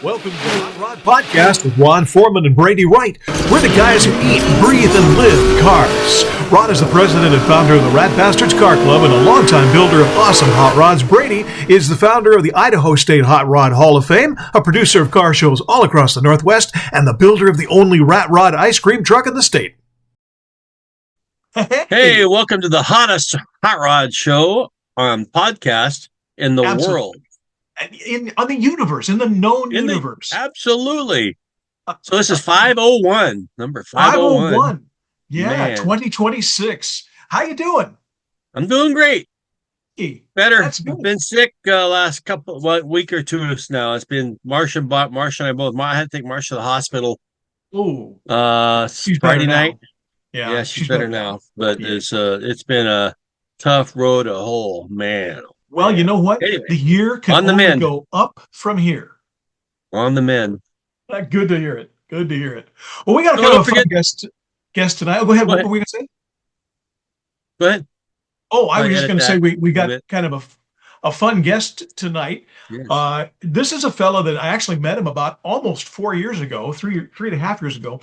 Welcome to the Hot Rod Podcast with Ron Foreman and Brady Wright. We're the guys who eat, breathe, and live cars. Ron is the president and founder of the Rat Bastards Car Club and a longtime builder of awesome hot rods. Brady is the founder of the Idaho State Hot Rod Hall of Fame, a producer of car shows all across the Northwest, and the builder of the only rat rod ice cream truck in the state. Hey, welcome to the hottest hot rod show on podcast in the world. On the universe, in the known universe. Absolutely. So this is 501, number 501. 501. Yeah, man. 2026. How you doing? I'm doing great. Better. That's good. I've been sick last week or two now. It's been Marsha and I both. I had to take Marsha to the hospital. Oh, Friday night. Yeah, she's better now. But it's been a tough road to hoe, man. Well, you know what? Anyway, the year can only go up from here. On the mend. Good to hear it. Good to hear it. Well, we got a kind of a fun guest tonight. Oh, go ahead. What were we going to say? Go ahead. Oh, I was just going to say we got kind of a fun guest tonight. Yes. This is a fellow that I actually met him about almost 4 years ago, three and a half years ago.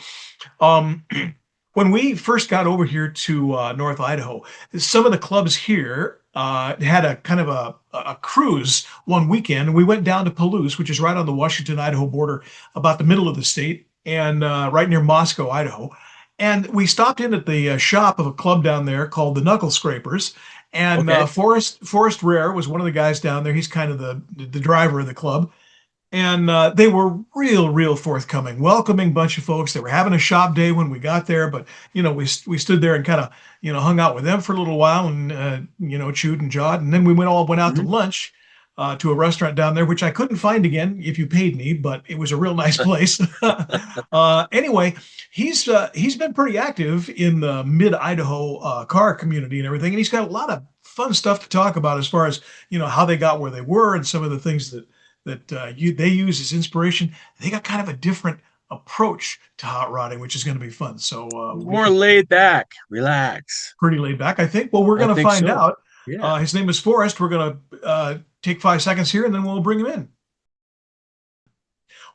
When we first got over here to North Idaho, some of the clubs here had a kind of a cruise one weekend. We went down to Palouse, which is right on the Washington-Idaho border, about the middle of the state, and right near Moscow, Idaho. And we stopped in at the shop of a club down there called the Knuckle SkrapeR's. And Forest Rahar was one of the guys down there. He's kind of the driver of the club. And they were real forthcoming, welcoming bunch of folks. They were having a shop day when we got there, but we stood there and kind of hung out with them for a little while and chewed and jawed, and then we went out to lunch to a restaurant down there, which I couldn't find again if you paid me, but it was a real nice place. Anyway, he's been pretty active in the mid-Idaho car community and everything, and he's got a lot of fun stuff to talk about as far as how they got where they were and some of the things that they use as inspiration. They got kind of a different approach to hot rodding, which is going to be fun. So more laid back, relax. Pretty laid back, I think. Well, we're going to find out. Yeah. His name is Forrest. We're going to take 5 seconds here, and then we'll bring him in.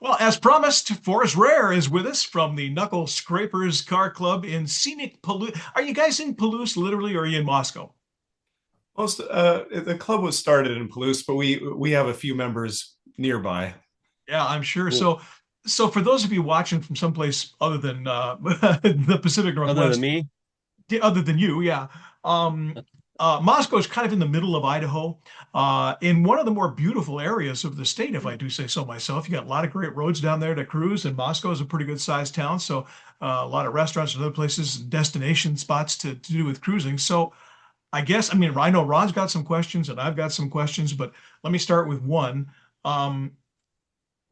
Well, as promised, Forest Rahar is with us from the Knuckle SkrapeR's Car Club in scenic Palouse. Are you guys in Palouse, literally, or are you in Moscow? The club was started in Palouse, but we have a few members nearby. Yeah, I'm sure. Cool. So for those of you watching from someplace other than the Pacific Northwest, other than me, other than you, yeah, Moscow is kind of in the middle of Idaho, in one of the more beautiful areas of the state, if I do say so myself. You got a lot of great roads down there to cruise, and Moscow is a pretty good sized town, so a lot of restaurants and other places, destination spots to do with cruising. So I know Ron's got some questions and I've got some questions, but let me start with one.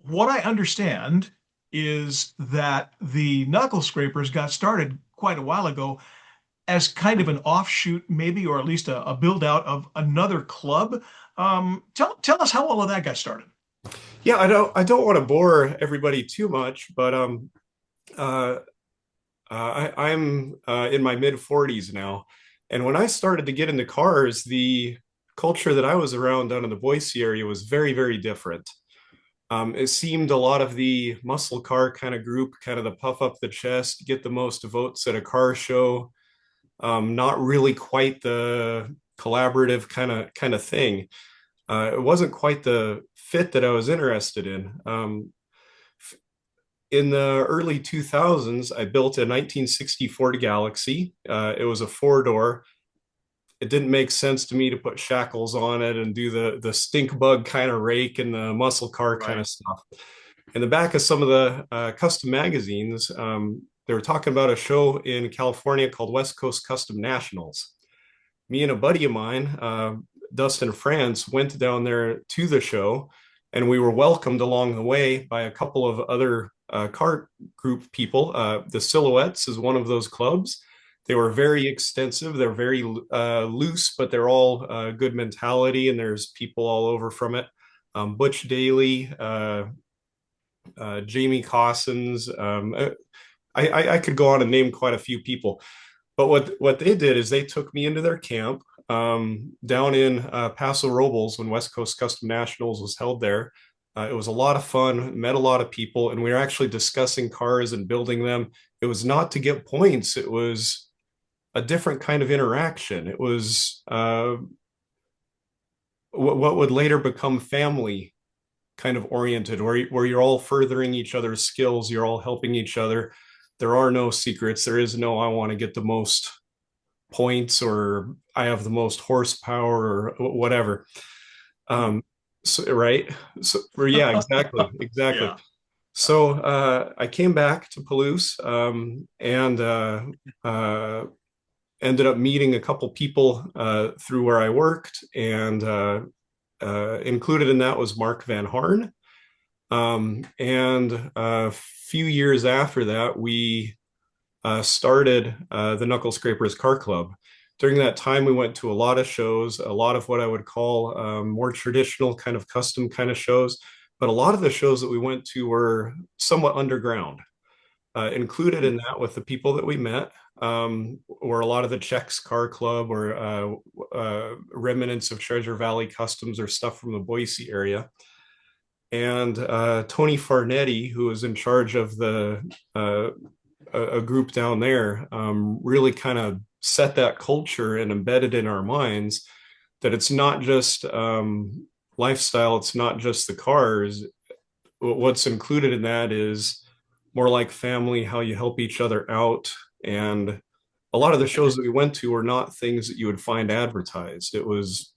What I understand is that the Knuckle SkrapeR's got started quite a while ago as kind of an offshoot, maybe, or at least a build out of another club. Tell us how all of that got started. Yeah, I don't want to bore everybody too much, but I'm in my mid 40s now. And when I started to get into cars, the culture that I was around down in the Boise area was very, very different. It seemed a lot of the muscle car kind of group, kind of the puff up the chest, get the most votes at a car show. Not really quite the collaborative kind of thing. It wasn't quite the fit that I was interested in. In the early 2000s, I built a 1960 Ford Galaxy. It was a 4-door. It didn't make sense to me to put shackles on it and do the stink bug kind of rake and the muscle car kind of stuff. In the back of some of the custom magazines, they were talking about a show in California called West Coast Custom Nationals. Me and a buddy of mine, Dustin France, went down there to the show, and we were welcomed along the way by a couple of other car group people. The Silhouettes is one of those clubs. They were very extensive. They're very loose, but they're all good mentality, and there's people all over from it. Butch Daly, Jamie Cossins. I could go on and name quite a few people. But what they did is they took me into their camp down in Paso Robles when West Coast Custom Nationals was held there. It was a lot of fun, met a lot of people, and we were actually discussing cars and building them. It was not to get points, it was a different kind of interaction. It was what would later become family kind of oriented, where you're all furthering each other's skills, you're all helping each other. There are no secrets. There is no, I want to get the most points or I have the most horsepower or whatever. So, right. So, yeah, exactly. Exactly. Yeah. So I came back to Palouse and ended up meeting a couple people through where I worked, and included in that was Mark Van Harn. And a few years after that, we started the Knuckle SkrapeR's Car Club. During that time, we went to a lot of shows, a lot of what I would call more traditional kind of custom kind of shows. But a lot of the shows that we went to were somewhat underground. Included in that with the people that we met were a lot of the Czechs Car Club or remnants of Treasure Valley Customs or stuff from the Boise area. And Tony Farnetti, who was in charge of a group down there, really kind of set that culture and embedded in our minds that it's not just lifestyle, it's not just the cars. What's included in that is more like family, how you help each other out. And a lot of the shows that we went to were not things that you would find advertised. It was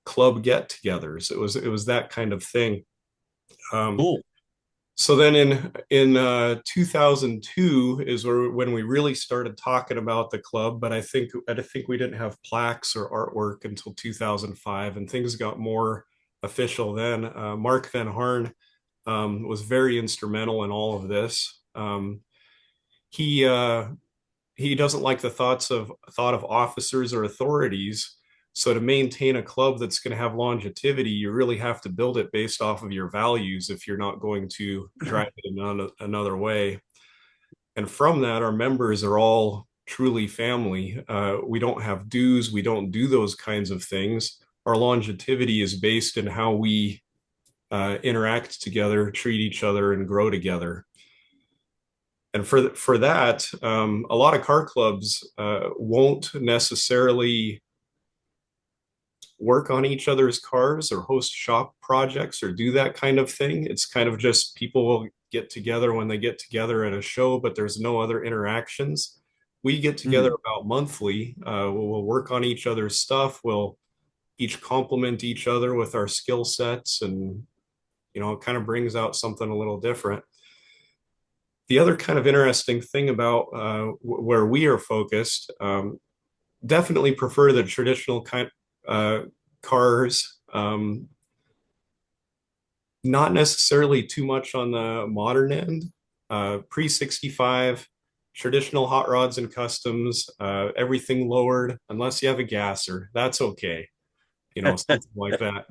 club get-togethers. It was that kind of thing. Cool. So then in 2002 is when we really started talking about the club, but I think we didn't have plaques or artwork until 2005, and things got more official then. Mark Van Harn was very instrumental in all of this. He he doesn't like the thought of officers or authorities. So to maintain a club that's going to have longevity, you really have to build it based off of your values if you're not going to drive it in another way. And from that, our members are all truly family. We don't have dues. We don't do those kinds of things. Our longevity is based in how we interact together, treat each other, and grow together. And for that, a lot of car clubs won't necessarily work on each other's cars or host shop projects or do that kind of thing. It's kind of just people will get together when they get together at a show, but there's no other interactions. We get together about monthly. We'll work on each other's stuff. We'll each complement each other with our skill sets, and it kind of brings out something a little different. The other kind of interesting thing about where we are focused, definitely prefer the traditional kind cars. Not necessarily too much on the modern end. Pre 65, traditional hot rods and customs, everything lowered, unless you have a gasser. That's okay. Something like that.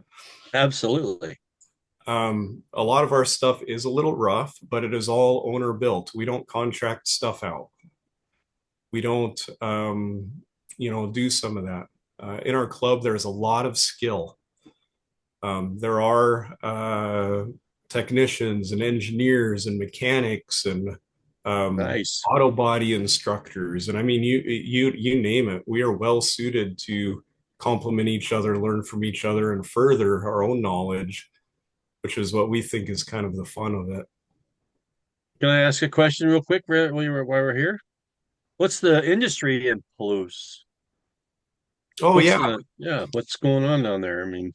Absolutely. A lot of our stuff is a little rough, but it is all owner built. We don't contract stuff out. We don't, do some of that. In our club, there's a lot of skill. There are technicians and engineers and mechanics and Nice. auto body instructors. And I mean, you name it. We are well suited to complement each other, learn from each other, and further our own knowledge, which is what we think is kind of the fun of it. Can I ask a question real quick while we're here? What's the industry in Palouse? Oh What's yeah, what's going on down there? I mean,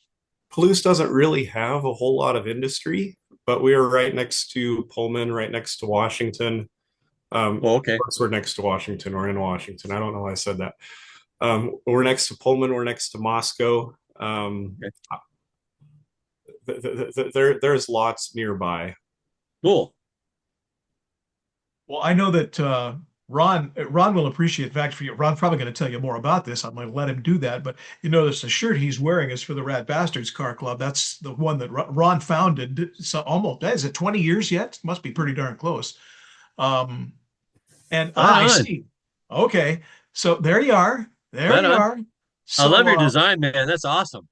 Palouse doesn't really have a whole lot of industry, but we are right next to Pullman, right next to Washington. well, Of okay. course, we're next to Washington. We're in Washington. I don't know why I said that. We're next to Pullman. We're next to Moscow. Okay. There's lots nearby. Cool. Well, I know that Ron will appreciate the fact for you. Ron's probably going to tell you more about this. I'm going to let him do that. But you notice the shirt he's wearing is for the Rat Bastards Car Club. That's the one that Ron founded. So almost, is it 20 years yet? Must be pretty darn close. Um, and Right I on. see. Okay, so there you are. There Right you on. are. I love So your design, man. That's awesome.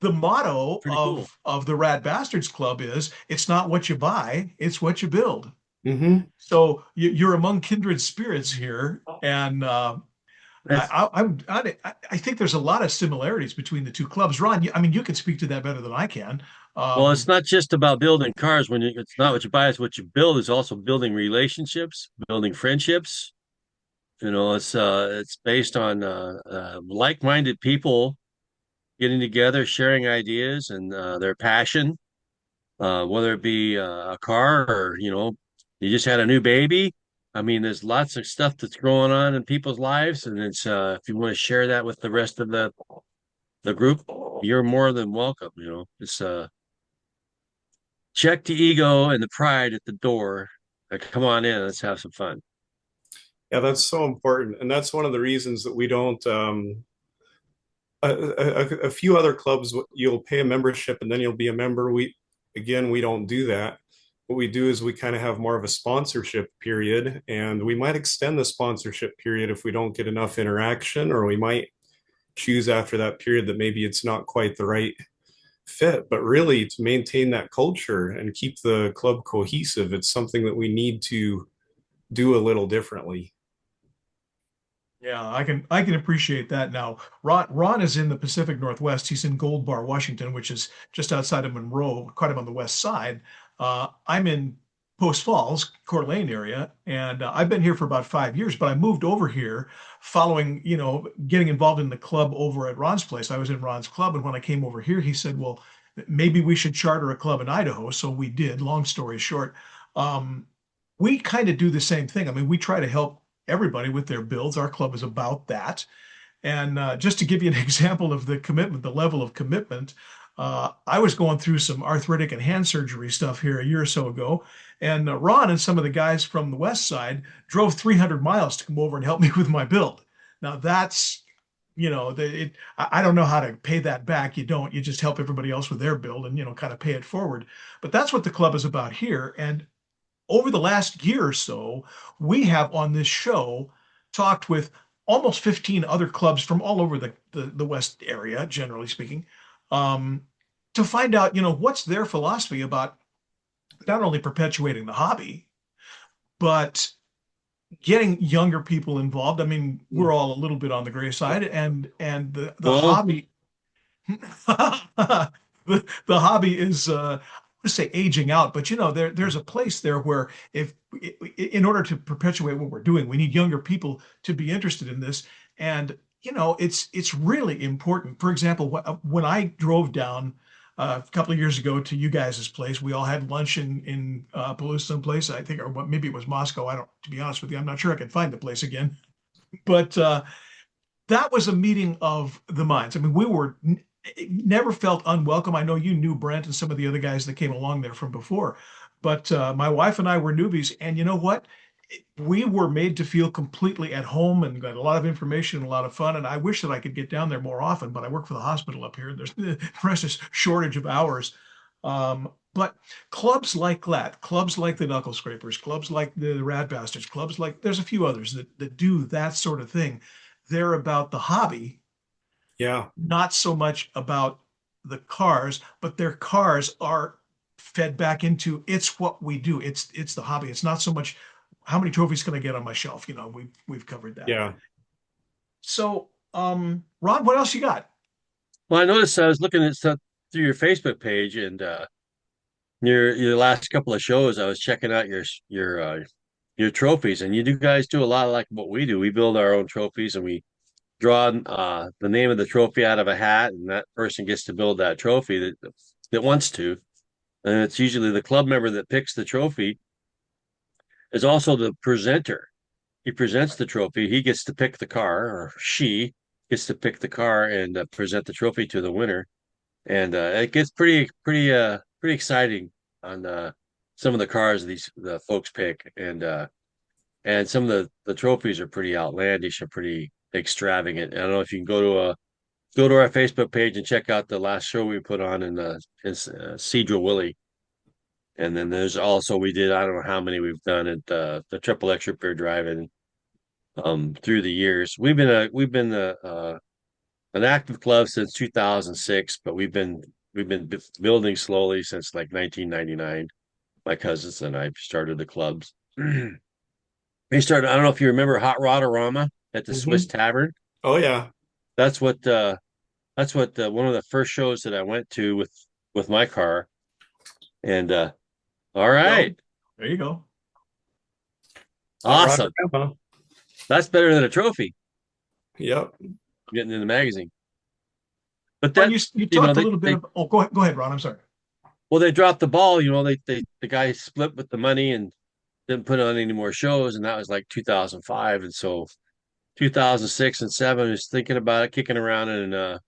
the motto Pretty cool. of the Rad Bastards Club is it's not what you buy, it's what you build. Mm-hmm. So you're among kindred spirits here, and That's I think there's a lot of similarities between the two clubs. Ron, I mean, you can speak to that better than I can. well, it's Um, not just about building cars. It's not what you buy, it's what you build. It's also building relationships, building friendships. It's based on like-minded people getting together, sharing ideas and their passion, whether it be a car or you just had a new baby. I mean, there's lots of stuff that's going on in people's lives, and it's if you want to share that with the rest of the group, you're more than welcome. It's check the ego and the pride at the door. Come on in, let's have some fun. Yeah, that's so important, and that's one of the reasons that we don't. A few other clubs, you'll pay a membership and then you'll be a member. We don't do that. What we do is we kind of have more of a sponsorship period, and we might extend the sponsorship period if we don't get enough interaction, or we might choose after that period that maybe it's not quite the right fit. But really, to maintain that culture and keep the club cohesive, it's something that we need to do a little differently. yeah, I can appreciate that now. Ron is in the Pacific Northwest. He's in Gold Bar, Washington, which is just outside of Monroe, kind of on the west side. I'm in Post Falls, Coeur d'Alene area, and I've been here for about 5 years. But I moved over here following, getting involved in the club over at Ron's place. I was in Ron's club, and when I came over here, he said, "Well, maybe we should charter a club in Idaho." So we did. Long story short, um, we kind of do the same thing. I mean, we try to help everybody with their builds. Our club is about that. And just to give you an example of the commitment, the level of commitment, I was going through some arthritic and hand surgery stuff here a year or so ago, and Ron and some of the guys from the west side drove 300 miles to come over and help me with my build. Now that's, I don't know how to pay that back. You don't. You just help everybody else with their build and kind of pay it forward. But that's what the club is about here. And over the last year or so, we have on this show talked with almost 15 other clubs from all over the West area, generally speaking, um, to find out, what's their philosophy about not only perpetuating the hobby, but getting younger people involved. I mean, we're all a little bit on the gray side, and the Well, hobby the hobby is to say aging out, but there's a place there where if in order to perpetuate what we're doing, we need younger people to be interested in this. And it's really important. For example, when I drove down a couple of years ago to you guys' place, we all had lunch in Palouse someplace, I think, or maybe it was Moscow. I don't, to be honest with you, I'm not sure I can find the place again. But that was a meeting of the minds. I mean, we were never felt unwelcome. I know you knew Brent and some of the other guys that came along there from before, but my wife and I were newbies, and you know what? We were made to feel completely at home and got a lot of information and a lot of fun. And I wish that I could get down there more often, but I work for the hospital up here, and there's the precious shortage of hours. But clubs like that, clubs like the Knuckle SkrapeR's, clubs like the Rad Bastards, clubs like there's a few others that do that sort of thing. They're about the hobby, Yeah. not so much about the cars, but their cars are fed back into it's what we do. It's the hobby. It's not so much how many trophies can I get on my shelf. We've covered that. Yeah. So, Ron, what else you got? well, I noticed I was looking at stuff through your Facebook page and your last couple of shows. I was checking out your trophies, and you do guys do a lot like what we do. We build our own trophies, and we draw the name of the trophy out of a hat, and that person gets to build that trophy that wants to. And it's usually the club member that picks the trophy is also the presenter. He presents the trophy. He gets to pick the car, or she gets to pick the car and present the trophy to the winner. And it gets pretty exciting on some of the cars the folks pick, and some of the trophies are pretty outlandish and pretty extravagant. I don't know if you can go to our Facebook page and check out the last show we put on in Cedro Willie. And then there's also we did I don't know how many we've done at the Triple SkrapeR Drive-In through the years. We've been an active club since 2006, but we've been building slowly since like 1999. My cousins and I started the clubs. We started. I don't know if you remember Hot Rodorama at the Swiss Mhm. Tavern. Oh yeah. That's what one of the first shows that I went to with my car. And all There you go. right, There you go. Hot awesome. Rotterdam, huh? That's better than a trophy Yep. getting in the magazine. But Well, that, you you know, talked a little bit they of. Oh, go ahead, Ron. I'm sorry. well, they dropped the ball. You know, the guy split with the money and didn't put on any more shows, and that was like 2005. And so 2006 and seven, I was thinking about it, kicking around, and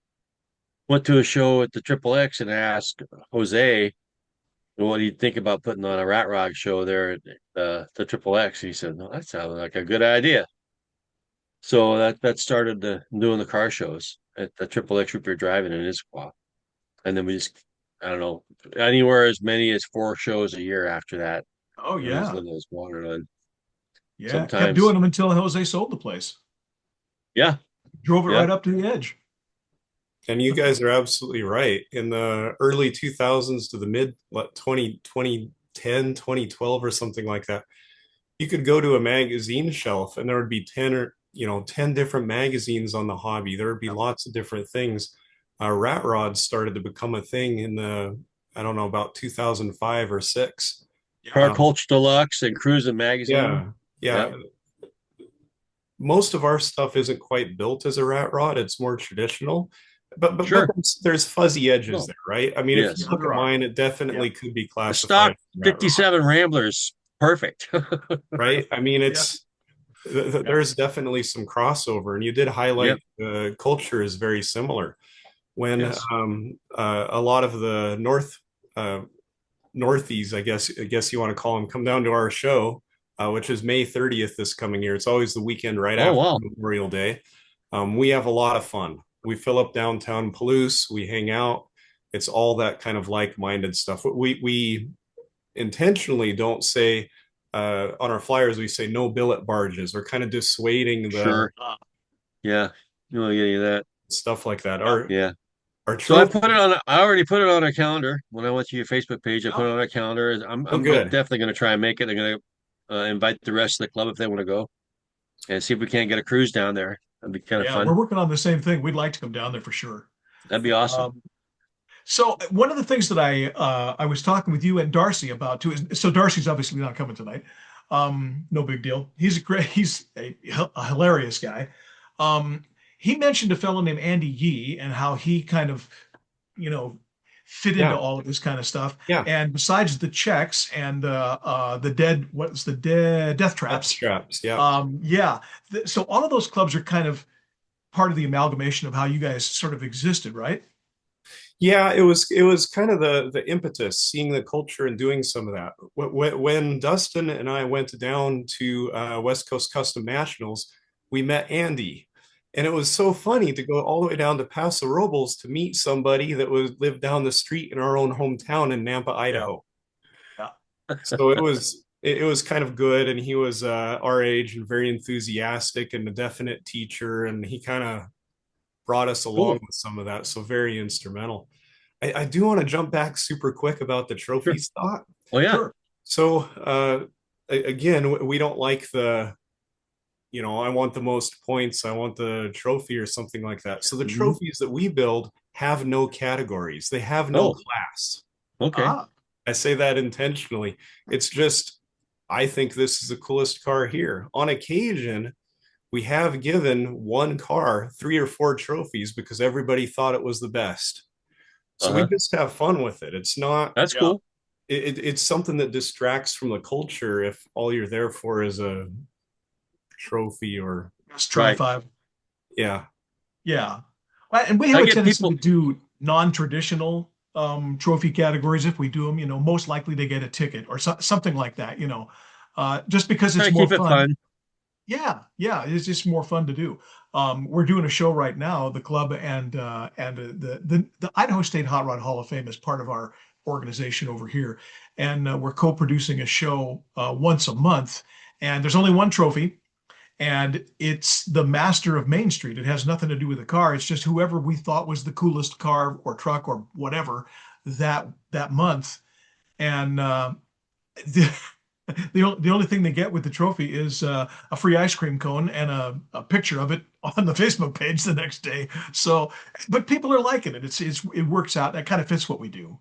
went to a show at the Triple X and asked Jose, what do you think about putting on a Rat Rock show there at the Triple X? He said, no, that sounds like a good idea. So that started doing the car shows at the Triple X Root Beer Drive-In in Issaquah. And then we just, I don't know, anywhere as many as 4 shows a year after that. Oh It was yeah, Linda's Wonderland. yeah. Kept doing Sometimes, them until Jose sold the place. yeah, Drove it yeah, right up to the edge. And you guys are absolutely right. In the early 2000s to the mid 2010, 2012 or something like that, you could go to a magazine shelf and there would be 10 or 10 different magazines on the hobby. There would be Yep. lots of different things. Rat rods started to become a thing in the, I don't know, about 2005 or six. Yeah. Car Um, Culture Deluxe and Cruising Magazine. yeah, yeah. Yep, Most of our stuff isn't quite built as a rat rod. It's more traditional, but sure. there's fuzzy edges No, there, right? I mean, if you yes. Yeah, look there at are. mine, it Yeah. definitely could be The classified stock as a rat rod, 57 Ramblers, perfect. right? I mean, Yeah. it's Yeah. there's definitely some crossover, and you did highlight Yep, the culture is very similar. When Yes. a lot of the uh, Northies, I guess you want to call them, come down to our show, which is May 30th this coming year. It's always the weekend right oh after wow. Memorial Day. We have a lot of fun. We fill up downtown Palouse. We hang out. It's all that kind of like-minded stuff. We intentionally don't say on our flyers. We say no billet barges. We're kind of dissuading the Sure. Yeah. You want to get any of that? stuff like that. Yeah. Our So I trophy. put it on. I already put it on our calendar when I went to your Facebook page. I put Yeah. it on our calendar. Oh, I'm good. definitely going to try and make it. I'm going to invite the rest of the club if they want to go and see if we can't get a cruise down there. That'd be kind of Yeah. We're fun. working on the same thing. We'd like to come down there for sure. That'd be awesome. Um, so one of the things that I was talking with you and Darcy about too is so Darcy's obviously not coming tonight. No big deal. He's a hilarious guy. Um, he mentioned a fellow named Andy Yee and how he kind of, you know, fit into Yeah, all of this kind of stuff. yeah. And besides the checks and the dead, what's the dead death Death traps? straps. Yeah. Yeah. So all of those clubs are kind of part of the amalgamation of how you guys sort of existed, right? Yeah, it was kind of the impetus, seeing the culture and doing some of that. When Dustin and I went down to West Coast Custom Nationals, we met Andy, and it was so funny to go all the way down to Paso Robles to meet somebody that was lived down the street in our own hometown in Nampa, Yeah. Idaho. Yeah. So it was kind of good, and he was our age and very enthusiastic and a definite teacher, and he kind of brought us along Cool. with some of that. So very instrumental. I do want to jump back super quick about the Sure. trophies thought. Oh yeah. Sure. So again, we don't like I want the most points, I want the trophy or something like that. So the Hmm. trophies that we build have no categories. They have no Oh, class. okay. Ah, I say that intentionally. It's just I think this is the coolest car here. On occasion, we have given one car 3 or 4 trophies because everybody thought it was the best. So we Uh-huh. just have fun with it. It's not That's yeah. cool. it's something that distracts from the culture if all you're there for is a trophy or Let's try Right. 5. yeah. Yeah. Well, and we have I a get tendency to people. do non-traditional trophy categories. If we do them, most likely they get a ticket or something like that, just because Try it's to more keep it fun. fun. Yeah, yeah, it's just more fun to do. We're doing a show right now, the club and the Idaho State Hot Rod Hall of Fame is part of our organization over here, and we're co-producing a show once a month, and there's only one trophy, and it's the master of Main Street. It has nothing to do with the car. It's just whoever we thought was the coolest car or truck or whatever that month. And the, the only thing they get with the trophy is a free ice cream cone and a picture of it on the Facebook page the next day. So, but people are liking it. It works out. That kind of fits what we do.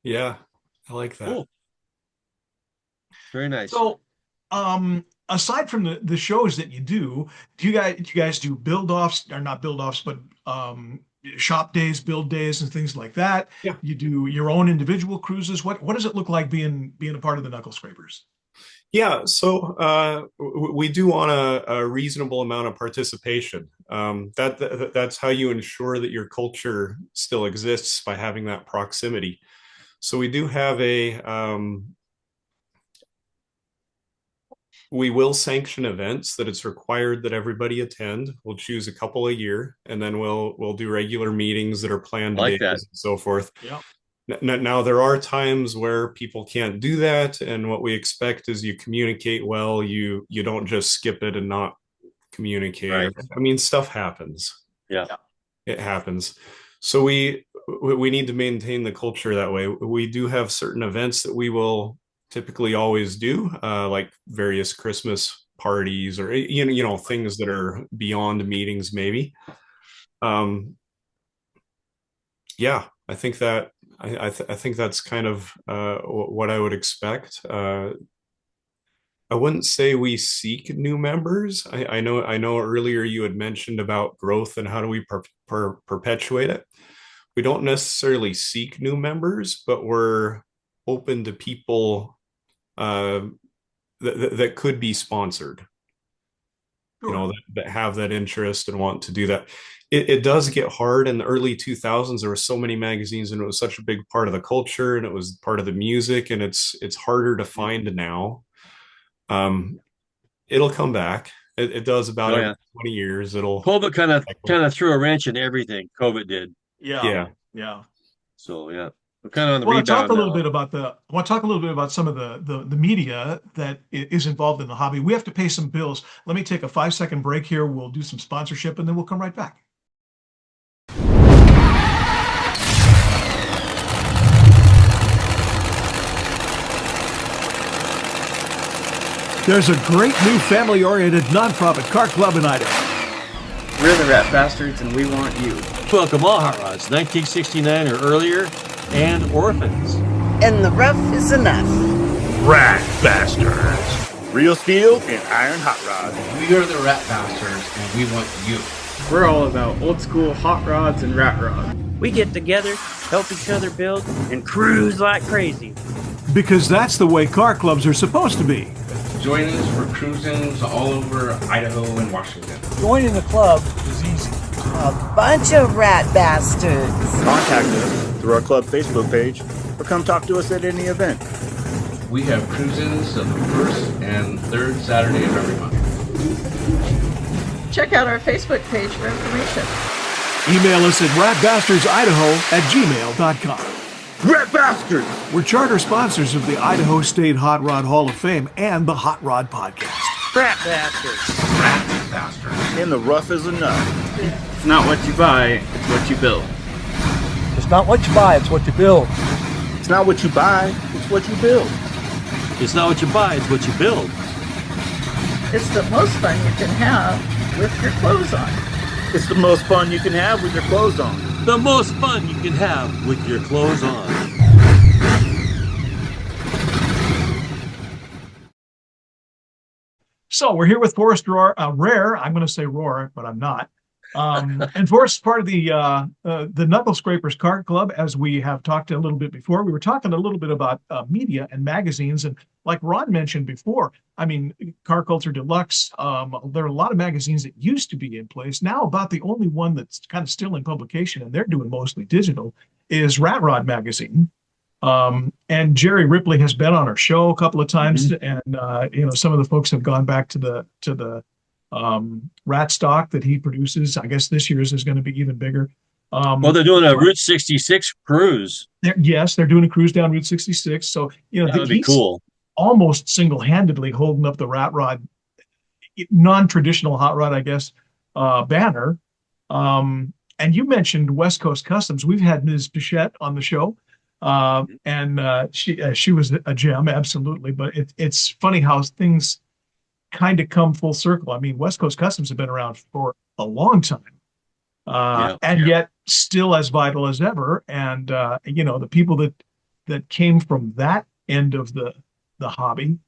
Yeah, I like that. Cool. Very nice. So, aside from the shows that you do you guys do build offs, or not build offs, but shop days, build days, and things like that? Yeah. You do your own individual cruises. What does it look like being a part of the Knuckle SkrapeR's? Yeah, so we do want a reasonable amount of participation. That's how you ensure that your culture still exists, by having that proximity. So we do have we will sanction events that it's required that everybody attend. We'll choose a couple a year, and then we'll do regular meetings that are planned Like days that. and so forth. Yeah. Now, there are times where people can't do that, and what we expect is you communicate well. You don't just skip it and not communicate. Right. I mean, stuff happens. Yeah. It happens. So we need to maintain the culture that way. We do have certain events that we will typically always do, like various Christmas parties, or things that are beyond meetings, maybe. Yeah, I think that I think that's kind of what I would expect. I wouldn't say we seek new members. I know earlier you had mentioned about growth and how do we perpetuate it. We don't necessarily seek new members, but we're open to people that could be sponsored. Sure. That have that interest and want to do that. It does get hard. In the early 2000s, there were so many magazines, and it was such a big part of the culture, and it was part of the music, and it's harder to find now. It'll come back. It does about every 20 years. COVID kind of threw a wrench in everything. COVID did. Yeah. So yeah, we're kind of on the I want to talk rebound a little now. bit about I want to talk a little bit about some of the media that is involved in the hobby. We have to pay some bills. Let me take a 5-second break here. We'll do some sponsorship, and then we'll come right back. There's a great new family-oriented nonprofit car club in Idaho. We're the Rat Bastards, and we want you. Welcome all hot rods, 1969 or earlier, and orphans. And the rough is enough. Rat Bastards. Real steel and iron hot rods. We are the Rat Bastards, and we want you. We're all about old school hot rods and rat rods. We get together, help each other build, and cruise like crazy. Because that's the way car clubs are supposed to be. Join us for cruisings all over Idaho and Washington. Joining the club is easy. A bunch of rat bastards. Contact us through our club Facebook page, or come talk to us at any event. We have cruisings on the first and third Saturday of every month. Check out our Facebook page for information. Email us at ratbastardsidaho@gmail.com. Rat Bastards! We're charter sponsors of the Idaho State Hot Rod Hall of Fame and the Hot Rod Podcast. Rat bastards. Rat Bastards. And the rough is enough. It's not what you buy, it's what you build. It's not what you buy, it's what you build. It's not what you buy, it's what you build. It's not what you buy, it's what you build. It's the most fun you can have with your clothes on. It's the most fun you can have with your clothes on. The most fun you can have with your clothes on. So we're here with Forest Rahar. I'm going to say Roar, but I'm not. And Forest is part of the Knuckle SkrapeR's Car Club, as we have talked a little bit before. We were talking a little bit about media and magazines, and like Ron mentioned before, I mean, Car Culture Deluxe. There are a lot of magazines that used to be in place. Now, about the only one that's kind of still in publication, and they're doing mostly digital, is Rat Rod magazine. And Jerry Ripley has been on our show a couple of times, and some of the folks have gone back to the rat stock that he produces. I guess this year's is going to be even bigger. Well, they're doing a Route 66 cruise. Yes, they're doing a cruise down Route 66. So that would be cool. Almost single-handedly holding up the rat rod non-traditional hot rod, I guess, banner. And you mentioned West Coast Customs. We've had Ms. Bichette on the show, and she was a gem, absolutely. But it's funny how things kind of come full circle. I mean, West Coast Customs have been around for a long time, and yet still as vital as ever. And the people that came from that end of the hobby,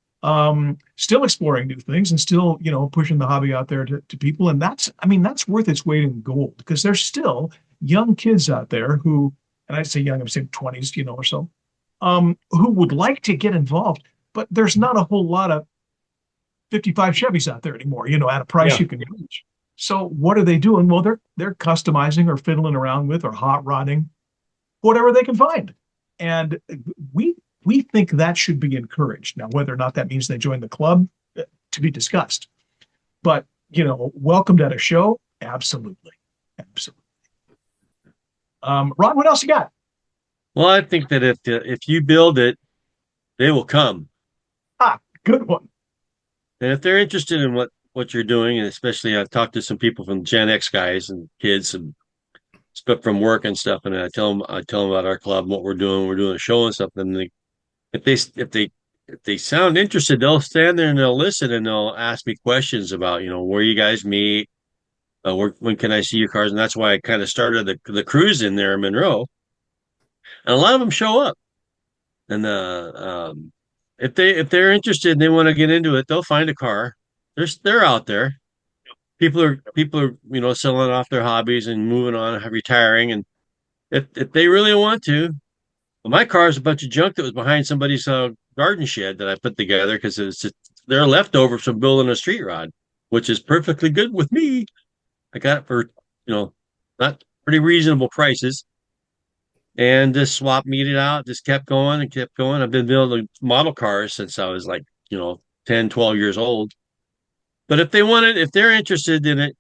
still exploring new things and still, pushing the hobby out there to people. And that's worth its weight in gold, because there's still young kids out there who, and I'd say young, I'm saying 20s, or so, who would like to get involved, but there's not a whole lot of 55 Chevys out there anymore, at a price you can reach. So what are they doing? Well, they're customizing or fiddling around with or hot rodding whatever they can find. And we think that should be encouraged. Now, whether or not that means they join the club, to be discussed. But, welcomed at a show, absolutely. Absolutely. Ron, what else you got? Well, I think that if you build it, they will come. Good one. And if they're interested in what you're doing, and especially I've talked to some people from Gen X guys and kids and stuff from work and stuff, and I tell them about our club and what we're doing. We're doing a show and stuff. And if they sound interested, they'll stand there and they'll listen and they'll ask me questions about where you guys meet, when can I see your cars, and that's why I kind of started the cruise in there in Monroe. And a lot of them show up, and if they're interested and they want to get into it, they'll find a car. They're out there. People are selling off their hobbies and moving on, retiring, and if they really want to. Well, my car is a bunch of junk that was behind somebody's garden shed that I put together because they're leftovers from building a street rod, which is perfectly good with me. I got it for not pretty reasonable prices, and just swap meted out. Just kept going and kept going. I've been building model cars since I was 10, 12 years old. But if they're interested in it,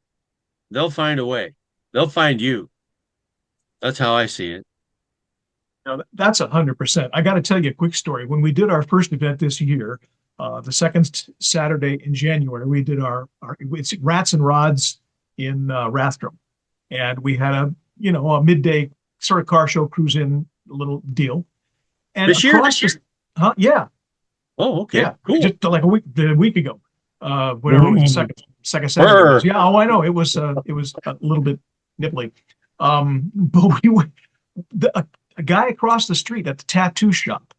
they'll find a way. They'll find you. That's how I see it. That's 100%. I got to tell you a quick story. When we did our first event this year, the second Saturday in January, we did our it's Rats and Rods in Rathdrum, and we had a midday sort of car show cruise in little deal. And this year? Huh? Yeah. Oh, okay. Yeah. Cool. Just like a week ago. Whatever it was, the second Saturday. Was. Yeah. Oh, I know. It was a little bit nipply. But we went, a guy across the street at the tattoo shop.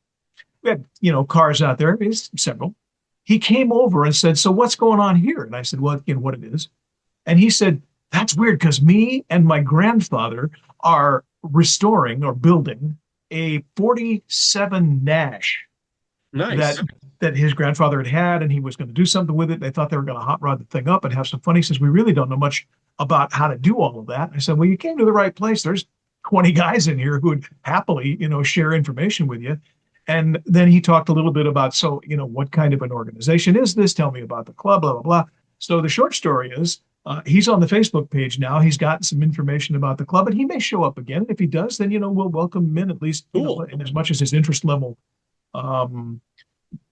We had, cars out there. There's several. He came over and said, "So what's going on here?" And I said, "Well, what it is." And he said, "That's weird because me and my grandfather are restoring or building a 47 Nash." Nice. That his grandfather had, and he was going to do something with it. They thought they were going to hot rod the thing up and have some fun. He says, "We really don't know much about how to do all of that." I said, "Well, you came to the right place. There's 20 guys in here who would happily, share information with you." And then he talked a little bit about, what kind of an organization is this? Tell me about the club, blah, blah, blah. So the short story is, he's on the Facebook page now. He's gotten some information about the club, and he may show up again. If he does, then, we'll welcome him in, at least, in as much as his interest level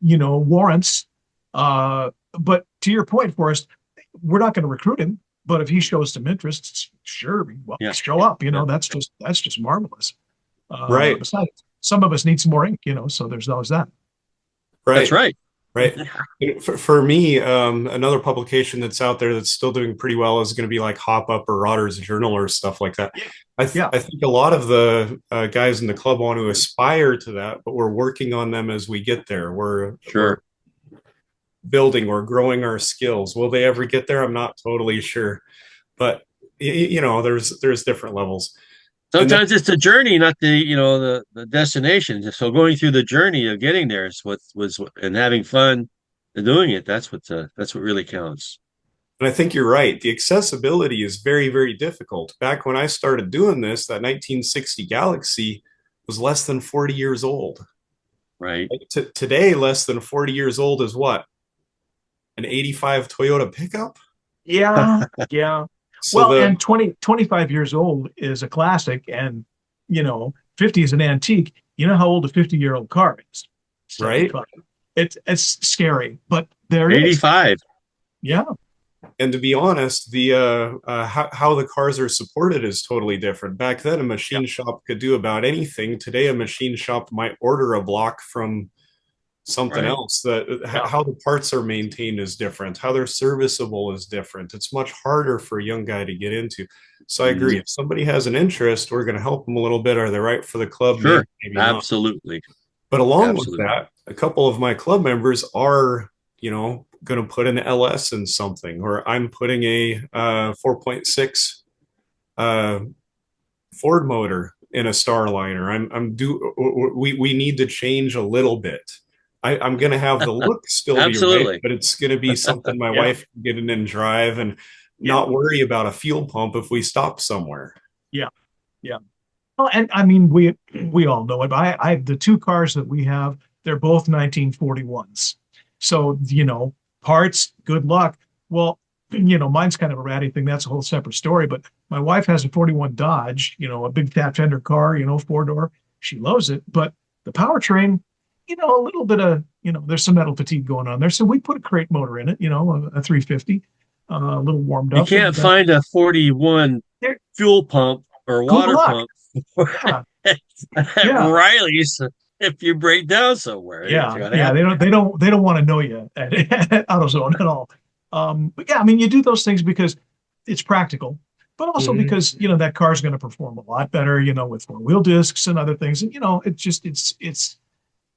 warrants. But to your point, Forrest, we're not going to recruit him, but if he shows some interest, sure, show up. That's just marvelous. Right. Besides, some of us need some more ink, so there's always that. Right. That's right. Right. For me, another publication that's out there that's still doing pretty well is going to be like Hop Up or Rodder's Journal or stuff like that. I think a lot of the guys in the club want to aspire to that, but we're working on them as we get there. We're building, we're growing our skills. Will they ever get there? I'm not totally sure, but there's different levels. Sometimes it's the journey, not the destination. So going through the journey of getting there is and having fun and doing it. That's what really counts. And I think you're right. The accessibility is very, very difficult. Back when I started doing this, that 1960 Galaxy was less than 40 years old. Right. Today, less than 40 years old is an 85 Toyota pickup? Yeah. Yeah. So and 25 years old is a classic, and 50 is an antique. You know how old a 50-year-old car is, right? It's scary, but there 85. is. Yeah, And to be honest, the how the cars are supported is totally different. Back then, a machine shop could do about anything. Today, a machine shop might order a block from something Right. else. That how the parts are maintained is different. How they're serviceable is different. It's much harder for a young guy to get into. So I agree. If somebody has an interest, we're going to help them a little bit. Are they right for the club? Sure. Maybe not. Absolutely. But along with Absolutely. that, a couple of my club members are, going to put an LS in something, or I'm putting a 4.6 uh, Ford motor in a Starliner. We need to change a little bit. I'm going to have the look still be right, Absolutely. but it's going to be something my Yeah. wife can get in and drive and not worry about a fuel pump if we stop somewhere. Yeah. Yeah. Well, and I mean, we all know it. I the two cars that we have, they're both 1941s. So, parts, good luck. Well, mine's kind of a ratty thing. That's a whole separate story. But my wife has a 41 Dodge, a big fat fender car, four-door. She loves it. But the powertrain, a little bit of, there's some metal fatigue going on there. So we put a crate motor in it, a 350, a little warmed You up. can't find a 41 fuel pump or water pump at Riley's if you break down somewhere. Yeah. They don't want to know you at AutoZone at all. But yeah, I mean, you do those things because it's practical, but also because that car's going to perform a lot better, with four-wheel discs and other things. And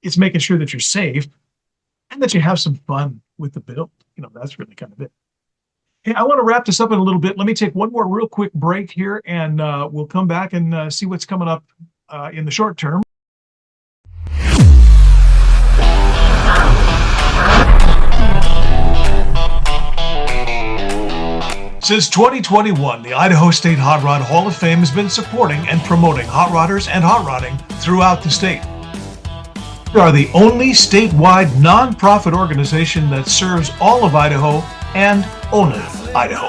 it's making sure that you're safe and that you have some fun with the build. That's really kind of it. Hey, I want to wrap this up in a little bit. Let me take one more real quick break here, and we'll come back and see what's coming up in the short term. Since 2021, the Idaho State Hot Rod Hall of Fame has been supporting and promoting hot rodders and hot rodding throughout the state. We are the only statewide nonprofit organization that serves all of Idaho and only Idaho.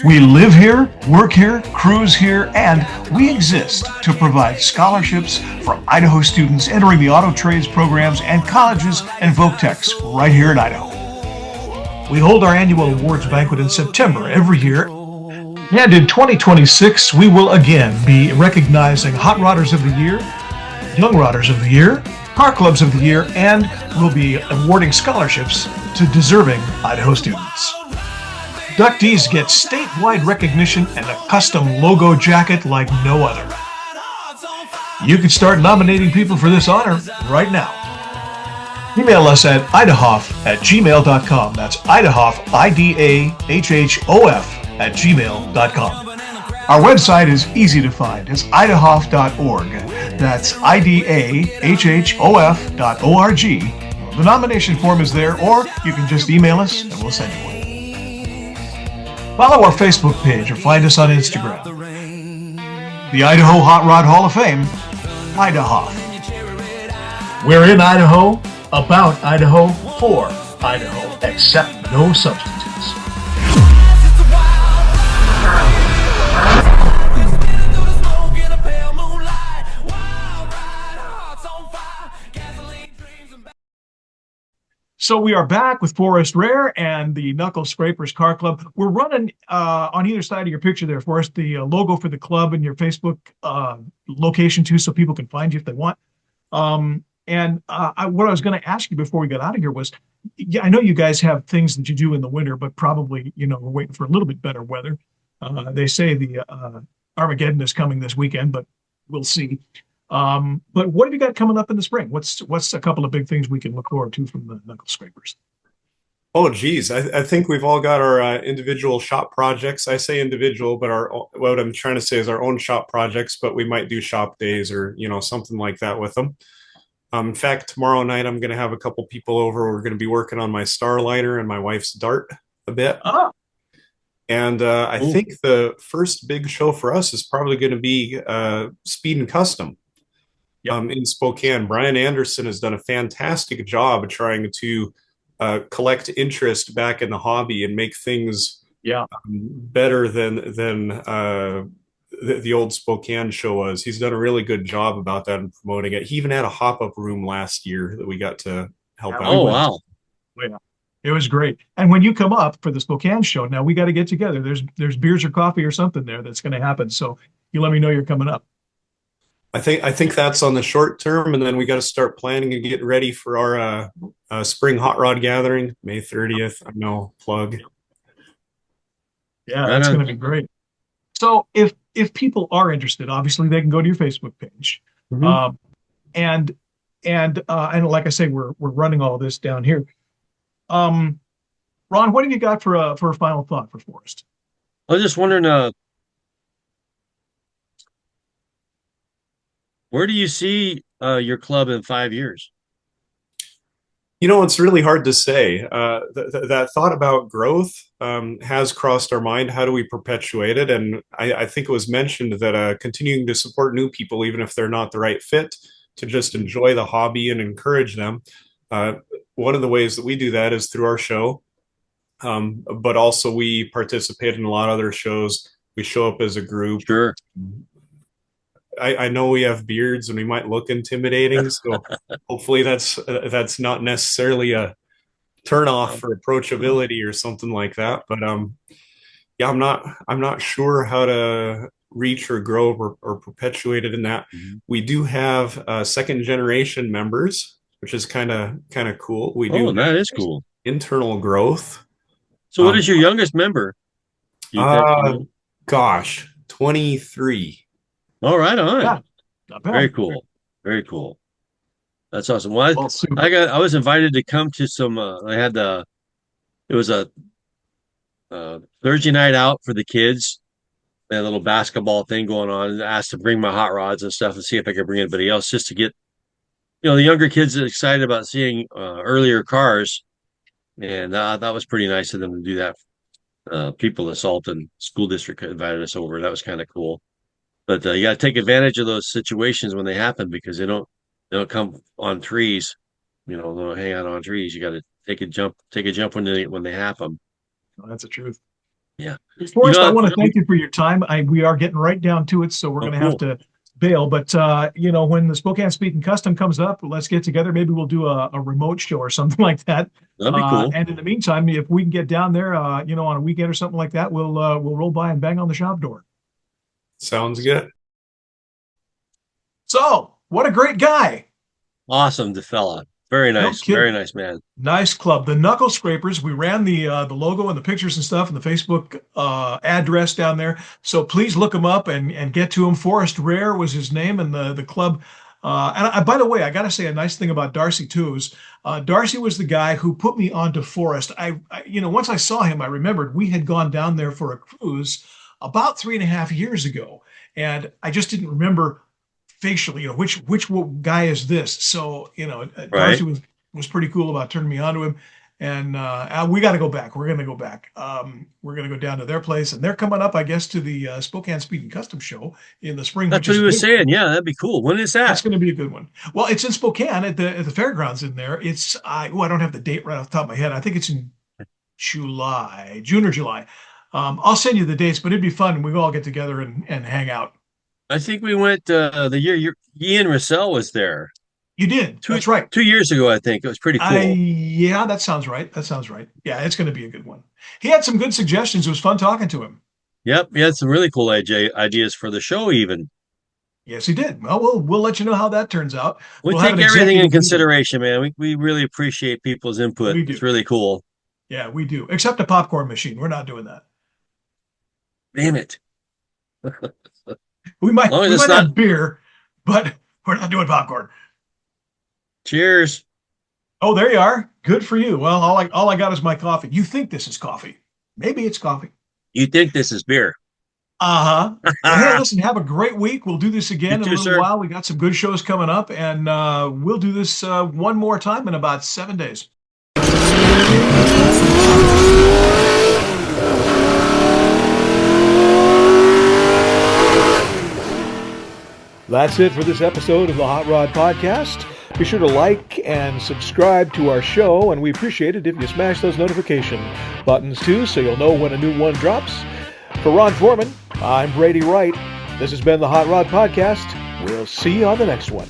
We live here, work here, cruise here, and we exist to provide scholarships for Idaho students entering the auto trades programs and colleges and Voctechs right here in Idaho. We hold our annual awards banquet in September every year, and in 2026 we will again be recognizing Hot Rodders of the Year, Young Rodders of the Year, Car Clubs of the Year, and we'll be awarding scholarships to deserving Idaho students. Inductees get statewide recognition and a custom logo jacket like no other. You can start nominating people for this honor right now. Email us at idahof@gmail.com. That's idahof, IDAHHOF @gmail.com. Our website is easy to find. It's idahof.org. That's IDAHHOF.org. The nomination form is there, or you can just email us and we'll send you one. Follow our Facebook page or find us on Instagram. The Idaho Hot Rod Hall of Fame, Idahof. We're in Idaho, about Idaho, for Idaho, except no substitutes. So we are back with Forest Rahar and the Knuckle SkrapeR's Car Club. We're running on either side of your picture there, Forest, the logo for the club and your Facebook location too, so people can find you if they want. What I was going to ask you before we got out of here was, I know you guys have things that you do in the winter, but probably, we're waiting for a little bit better weather. They say the Armageddon is coming this weekend, but we'll see. But what have you got coming up in the spring? What's a couple of big things we can look forward to from the Knuckle SkrapeR's? Oh, geez. I think we've all got our individual shop projects. I say individual, but what I'm trying to say is our own shop projects, but we might do shop days or, something like that with them. In fact, tomorrow night, I'm going to have a couple people over. We're going to be working on my Starliner and my wife's Dart a bit. And I think the first big show for us is probably going to be Speed and Custom. In Spokane. Brian Anderson has done a fantastic job of trying to collect interest back in the hobby and make things better than the old Spokane show was. He's done a really good job about that and promoting it. He even had a hop-up room last year that we got to help out. Oh, wow. It was great. And when you come up for the Spokane show, now we got to get together. There's beers or coffee or something there that's going to happen. So you let me know you're coming up. I think that's on the short term, and then we got to start planning and getting ready for our spring hot rod gathering, May 30th. I know, plug. Yeah, that's going to be great. So if people are interested, obviously they can go to your Facebook page, and like I say, we're running all this down here. Ron, what have you got for a final thought for Forest? I was just wondering, where do you see your club in 5 years? It's really hard to say. That thought about growth has crossed our mind. How do we perpetuate it? And I think it was mentioned that continuing to support new people, even if they're not the right fit, to just enjoy the hobby and encourage them. One of the ways that we do that is through our show, but also we participate in a lot of other shows. We show up as a group. Sure. I know we have beards and we might look intimidating, so hopefully that's not necessarily a turnoff for approachability or something like that. But yeah, I'm not sure how to reach or grow or perpetuate it in that. We do have second generation members, which is kind of cool. We do. Oh, that is cool. Internal growth. So what is your youngest member? Gosh, 23. All right, on. Yeah, not bad. Very cool. Very cool. That's awesome. Well, I was invited to come to some. It was a Thursday night out for the kids. They had a little basketball thing going on. I asked to bring my hot rods and stuff and see if I could bring anybody else just to get, the younger kids excited about seeing earlier cars, and that was pretty nice of them to do that. People at Salton School District invited us over. That was kind of cool. But you got to take advantage of those situations when they happen, because they don't come on trees, they don't hang out on trees. You got to take a jump when they happen. Oh, that's the truth. Yeah. Forrest, I want to thank you for your time. We are getting right down to it, so we're going to have to bail. But when the Spokane Speed and Custom comes up, let's get together. Maybe we'll do a remote show or something like that. That'd be cool. And in the meantime, if we can get down there, on a weekend or something like that, we'll roll by and bang on the shop door. Sounds good. So, what a great guy. Awesome, the fella. Very nice. Very nice man. Nice club. The Knuckle SkrapeR's. We ran the logo and the pictures and stuff and the Facebook address down there. So please look him up and get to him. Forest Rahar was his name, and the club. By the way, I got to say a nice thing about Darcy too is Darcy was the guy who put me onto Forest. I once I saw him, I remembered we had gone down there for a cruise about 3.5 years ago, and I just didn't remember facially, which guy is this? So, Darcy was pretty cool about turning me on to him, and we got to go back. We're going to go back. We're going to go down to their place, and they're coming up, I guess, to the Spokane Speed and Custom Show in the spring. That's what he was saying. Yeah, that'd be cool. When is that? That's going to be a good one. Well, it's in Spokane at the fairgrounds in there. It's I don't have the date right off the top of my head. I think it's in June or July. I'll send you the dates, but it'd be fun. We all get together and hang out. I think we went the year Ian Russell was there. You did. That's right. 2 years ago, I think. It was pretty cool. Yeah, that sounds right. Yeah, it's going to be a good one. He had some good suggestions. It was fun talking to him. Yep, he had some really cool ideas for the show even. Yes, he did. Well, we'll let you know how that turns out. We'll take everything in consideration, man. We really appreciate people's input. It's really cool. Yeah, we do. Except a popcorn machine. We're not doing that. Damn it. We might have beer, but we're not doing popcorn. Cheers. Oh, there you are. Good for you. Well, all I got is my coffee. You think this is coffee. Maybe it's coffee. You think this is beer. Uh-huh. Well, hey, listen, have a great week. We'll do this again in a little while. We got some good shows coming up, and we'll do this one more time in about 7 days. That's it for this episode of the Hot Rod Podcast. Be sure to like and subscribe to our show, and we appreciate it if you smash those notification buttons too, so you'll know when a new one drops. For Ron Foreman, I'm Brady Wright. This has been the Hot Rod Podcast. We'll see you on the next one.